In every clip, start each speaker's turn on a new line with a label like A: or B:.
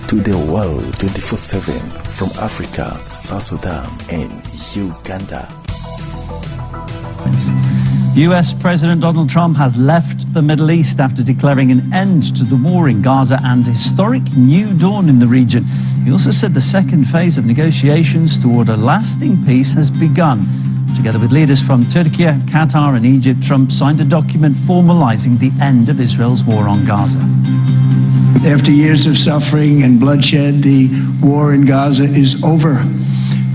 A: to the world 24/7 from Africa, South Sudan, and Uganda.
B: US President Donald Trump has left the Middle East after declaring an end to the war in Gaza and a historic new dawn in the region. He also said the second phase of negotiations toward a lasting peace has begun. Together with leaders from Turkey, Qatar and Egypt, Trump signed a document formalizing the end of Israel's war on Gaza.
C: After years of suffering and bloodshed, the war in Gaza is over.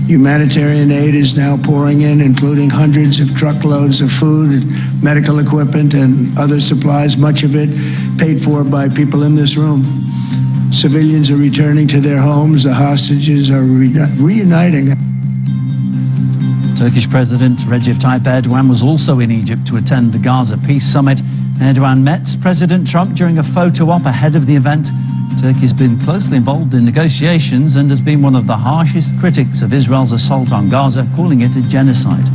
C: Humanitarian aid is now pouring in, including hundreds of truckloads of food, medical equipment, and other supplies, much of it paid for by people in this room. Civilians are returning to their homes. The hostages are reuniting.
B: Turkish President Recep Tayyip Erdogan was also in Egypt to attend the Gaza Peace Summit. Erdogan met President Trump during a photo op ahead of the event. Turkey has been closely involved in negotiations and has been one of the harshest critics of Israel's assault on Gaza, calling it a genocide.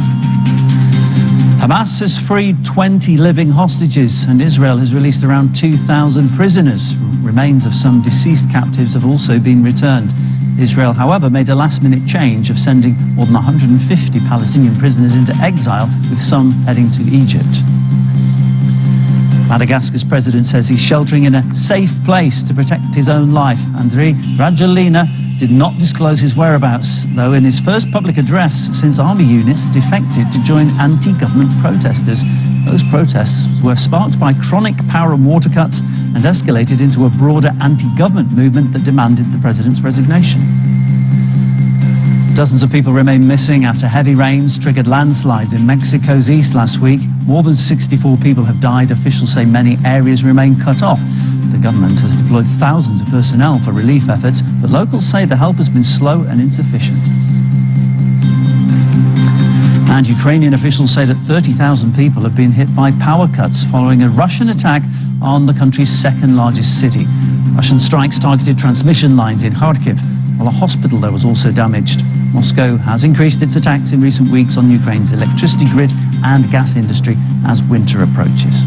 B: Hamas has freed 20 living hostages and Israel has released around 2,000 prisoners. Remains of some deceased captives have also been returned. Israel, however, made a last-minute change of sending more than 150 Palestinian prisoners into exile, with some heading to Egypt. Madagascar's president says he's sheltering in a safe place to protect his own life. Andry Rajoelina did not disclose his whereabouts, though in his first public address since army units defected to join anti-government protesters. Those protests were sparked by chronic power and water cuts and escalated into a broader anti-government movement that demanded the president's resignation. Dozens of people remain missing after heavy rains triggered landslides in Mexico's east last week. More than 64 people have died. Officials say many areas remain cut off. The government has deployed thousands of personnel for relief efforts, but locals say the help has been slow and insufficient. And Ukrainian officials say that 30,000 people have been hit by power cuts following a Russian attack on the country's second largest city. Russian strikes targeted transmission lines in Kharkiv, while a hospital there was also damaged. Moscow has increased its attacks in recent weeks on Ukraine's electricity grid and gas industry as winter approaches.